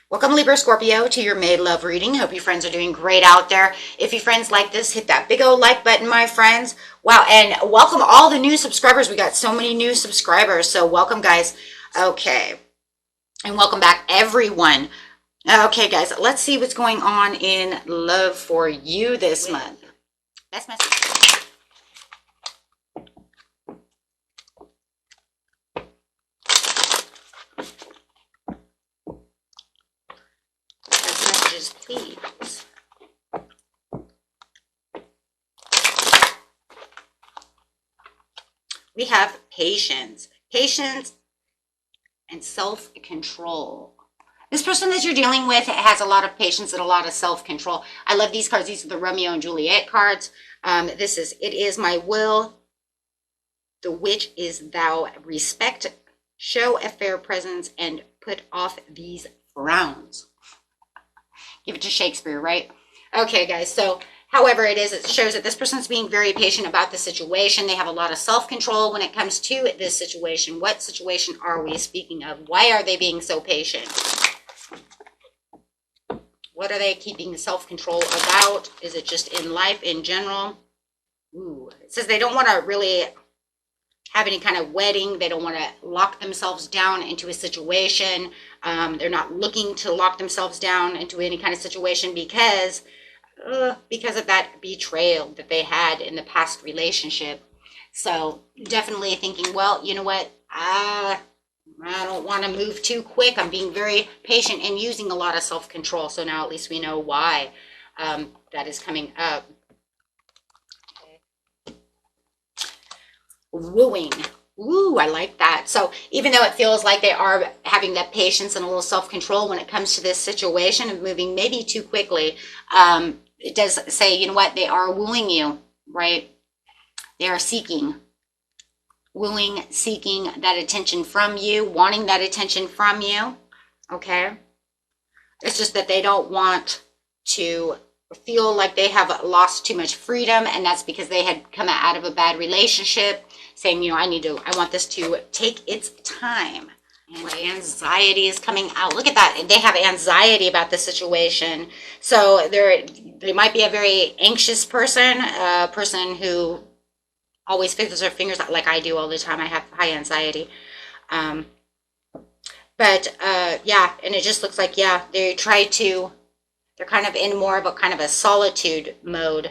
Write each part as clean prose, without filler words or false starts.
Welcome, Libra, Scorpio, to your May love reading. Hope you friends are doing great out there. If you friends like this, hit that big old like button, my friends. Wow, and welcome all the new subscribers. We got so many new subscribers, so welcome, guys. Okay, and welcome back, everyone. Okay, guys, let's see what's going on in love for you this month. Best message. Please. We have patience and self-control. This person that you're dealing with has a lot of patience and a lot of self-control. I love these cards. These are the Romeo and Juliet cards. It is my will, the which is thou, respect, show a fair presence, and put off these frowns. Give it to Shakespeare, right? Okay, guys, so however it is, it shows that this person's being very patient about the situation. They have a lot of self-control when it comes to this situation. What situation are we speaking of? Why are they being so patient? What are they keeping self-control about? Is it just in life in general? Ooh, it says they don't want to really have any kind of wedding. They don't want to lock themselves down into a situation. They're not looking to lock themselves down into any kind of situation because of that betrayal that they had in the past relationship. So definitely thinking, well, you know what? I don't want to move too quick. I'm being very patient and using a lot of self-control. So now at least we know why that is coming up. Wooing. Ooh, I like that. So even though it feels like they are having that patience and a little self-control when it comes to this situation of moving maybe too quickly, it does say, you know what, they are wooing you, right? They are seeking, wooing, seeking that attention from you, wanting that attention from you, okay? It's just that they don't want to feel like they have lost too much freedom, and that's because they had come out of a bad relationship, saying, you know, I want this to take its time. And anxiety is coming out. Look at that. They have anxiety about the situation. So they might be a very anxious person, a person who always fixes their fingers like I do all the time. I have high anxiety. Yeah, and it just looks like, yeah, they're kind of in more of a kind of a solitude mode.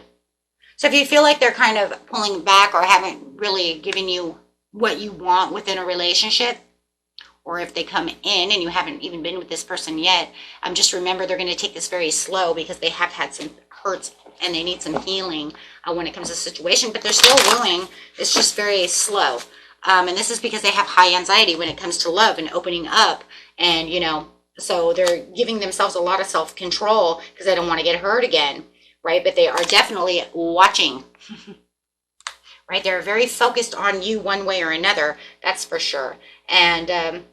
So if you feel like they're kind of pulling back or haven't really given you what you want within a relationship, or if they come in and you haven't even been with this person yet, just remember they're going to take this very slow because they have had some hurts and they need some healing when it comes to the situation, but they're still willing. It's just very slow. And this is because they have high anxiety when it comes to love and opening up, and, you know, so they're giving themselves a lot of self-control because they don't want to get hurt again, right? But they are definitely watching, right? They're very focused on you one way or another, that's for sure. And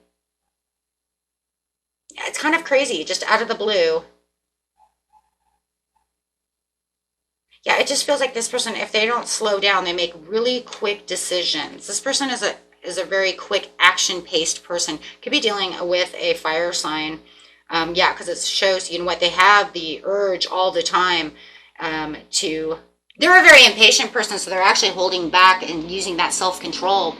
it's kind of crazy, just out of the blue. Yeah, it just feels like this person, if they don't slow down, they make really quick decisions. This person is a very quick, action-paced person. Could be dealing with a fire sign. Yeah, because it shows, you know what, they have the urge all the time they're a very impatient person, so they're actually holding back and using that self-control.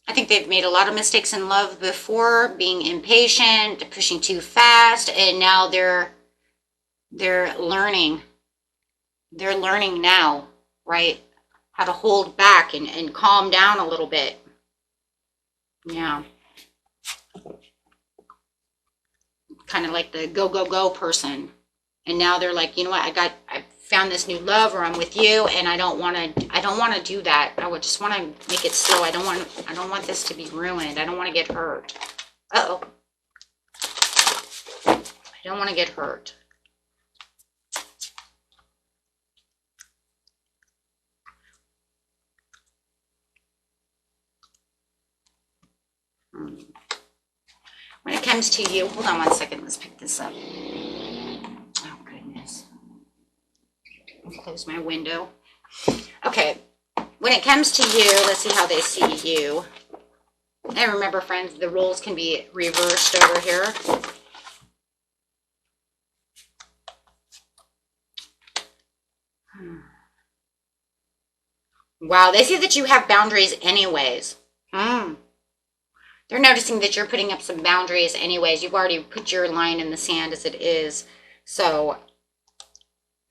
I think they've made a lot of mistakes in love before, being impatient, pushing too fast, and now they're learning. They're learning now, right? How to hold back and calm down a little bit. Yeah. Kind of like the go, go, go person. And now they're like, you know what, I found this new love, or I'm with you, and I don't want to do that. I would just want to make it slow. I don't want this to be ruined. I don't want to get hurt. Uh-oh. I don't want to get hurt. When it comes to you, hold on one second, let's pick this up. Oh, goodness. I'll close my window. Okay, when it comes to you, let's see how they see you. And remember, friends, the roles can be reversed over here. Wow, they see that you have boundaries anyways. They're noticing that you're putting up some boundaries anyways. You've already put your line in the sand as it is. So,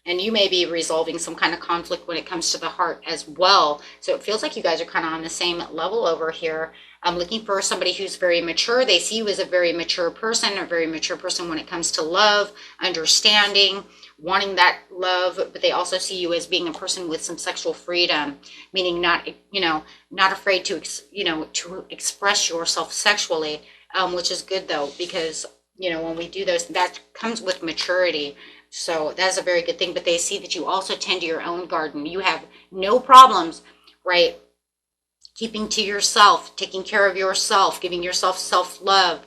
and you may be resolving some kind of conflict when it comes to the heart as well. So it feels like you guys are kind of on the same level over here. I'm looking for somebody who's very mature. They see you as a very mature person when it comes to love, understanding, wanting that love, but they also see you as being a person with some sexual freedom, meaning not afraid to, to express yourself sexually, which is good though, because, when we do those, that comes with maturity. So that's a very good thing, but they see that you also tend to your own garden. You have no problems, right? Keeping to yourself, taking care of yourself, giving yourself self-love,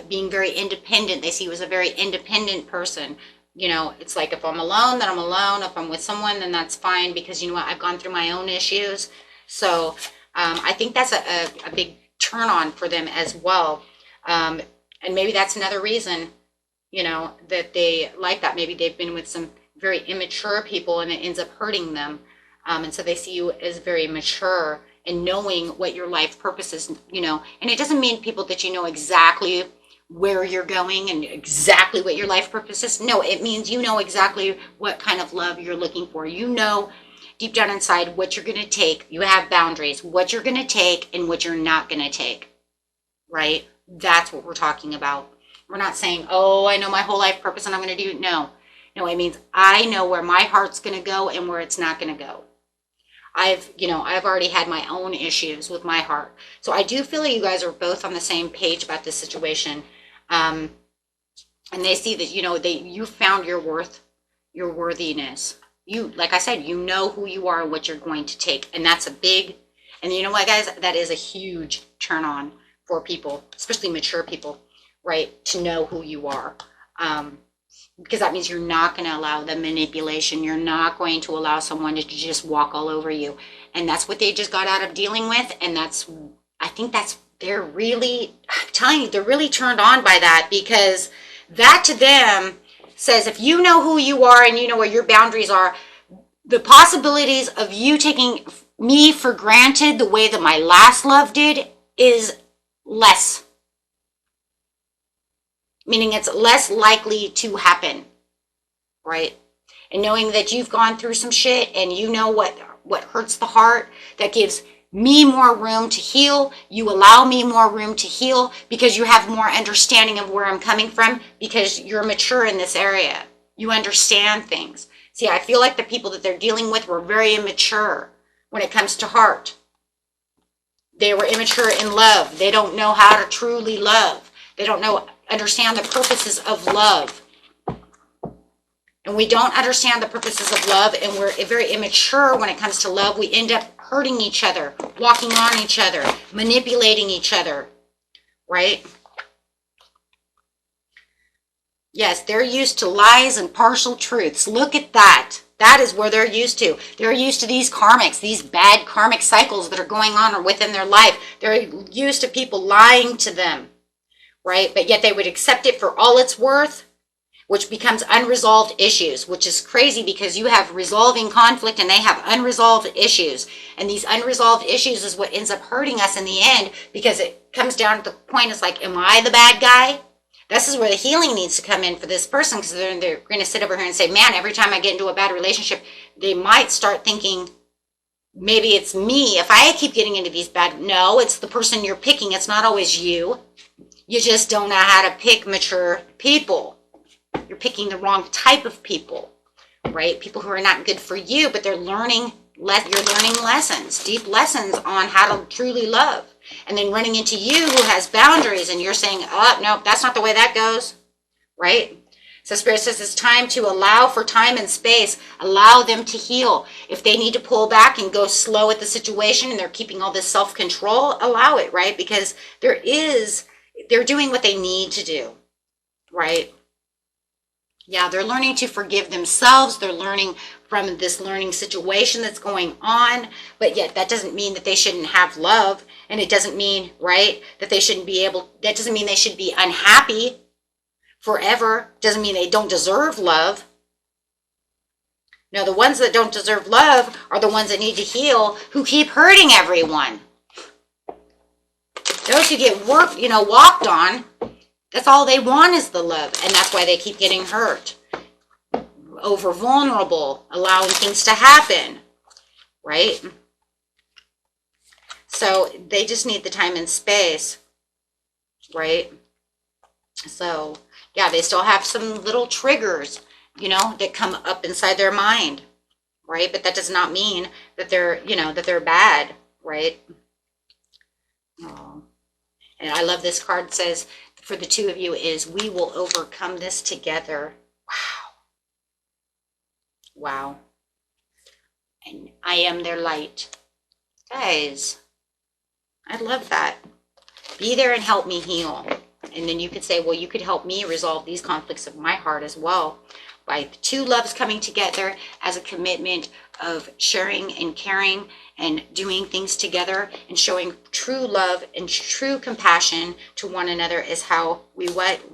being very independent. They see you as a very independent person. It's like if I'm alone, then I'm alone. If I'm with someone, then that's fine because you know what? I've gone through my own issues. So I think that's a big turn on for them as well. And maybe that's another reason, that they like that. Maybe they've been with some very immature people and it ends up hurting them. And so they see you as very mature and knowing what your life purpose is, and it doesn't mean people that you know exactly where you're going and exactly what your life purpose is. No, it means you know exactly what kind of love you're looking for. You know deep down inside what you're going to take. You have boundaries, what you're going to take and what you're not going to take, right? That's what we're talking about. We're not saying, oh, I know my whole life purpose and I'm going to do it. No, it means I know where my heart's going to go and where it's not going to go. I've already had my own issues with my heart. So I do feel like you guys are both on the same page about this situation. And they see that, you found your worth, your worthiness. You, like I said, you know who you are and what you're going to take. And that's and you know what, guys, that is a huge turn on for people, especially mature people, right? To know who you are. Because that means you're not going to allow the manipulation. You're not going to allow someone to just walk all over you. And that's what they just got out of dealing with. And they're really, I'm telling you, they're really turned on by that, because that to them says, if you know who you are and you know where your boundaries are, the possibilities of you taking me for granted the way that my last love did is less. Meaning it's less likely to happen, right? And knowing that you've gone through some shit and you know what hurts the heart, that gives me more room to heal. You allow me more room to heal because you have more understanding of where I'm coming from, because you're mature in this area. You understand things. See, I feel like the people that they're dealing with were very immature when it comes to heart. They were immature in love. They don't know how to truly love. They don't understand the purposes of love. And we don't understand the purposes of love, and we're very immature when it comes to love. We end up hurting each other, walking on each other, manipulating each other, right? Yes, they're used to lies and partial truths. Look at that. That is where they're used to. They're used to these karmics, these bad karmic cycles that are going on or within their life. They're used to people lying to them, right? But yet they would accept it for all it's worth, which becomes unresolved issues, which is crazy because you have resolving conflict and they have unresolved issues. And these unresolved issues is what ends up hurting us in the end, because it comes down to the point, it's like, am I the bad guy? This is where the healing needs to come in for this person, because they're going to sit over here and say, man, every time I get into a bad relationship, they might start thinking, maybe it's me. If I keep getting into these no, it's the person you're picking. It's not always you. You just don't know how to pick mature people. You're picking the wrong type of people, right? People who are not good for you, but you're learning lessons, deep lessons on how to truly love. And then running into you who has boundaries and you're saying, oh, no, that's not the way that goes, right? So Spirit says it's time to allow for time and space, allow them to heal. If they need to pull back and go slow at the situation and they're keeping all this self-control, allow it, right? Because they're doing what they need to do, right? Yeah, they're learning to forgive themselves. They're learning from this learning situation that's going on, but yet that doesn't mean that they shouldn't have love. And it doesn't mean, right, that they shouldn't be able, that doesn't mean they should be unhappy forever. Doesn't mean they don't deserve love. No, the ones that don't deserve love are the ones that need to heal, who keep hurting everyone. Those who get walked on, that's all they want is the love. And that's why they keep getting hurt. Over vulnerable, allowing things to happen, right? So they just need the time and space, right? So yeah, they still have some little triggers, that come up inside their mind, right? But that does not mean that they're bad, right? Oh. And I love this card. It says for the two of you is, we will overcome this together. Wow. And I am their light. Guys, I love that. Be there and help me heal. And then you could say, well, you could help me resolve these conflicts of my heart as well. By the two loves coming together as a commitment of sharing and caring and doing things together and showing true love and true compassion to one another is how we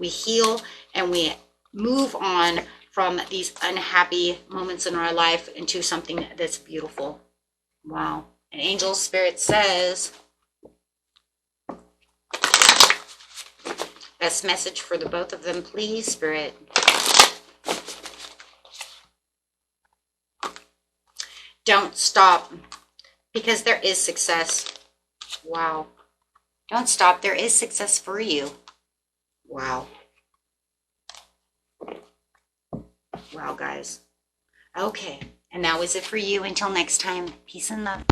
heal and we move on from these unhappy moments in our life into something that's beautiful. Wow. And Angel Spirit says, best message for the both of them, please, Spirit. Don't stop, because there is success. Wow. Don't stop. There is success for you. Wow. Wow, guys. Okay. And that was it for you. Until next time. Peace and love.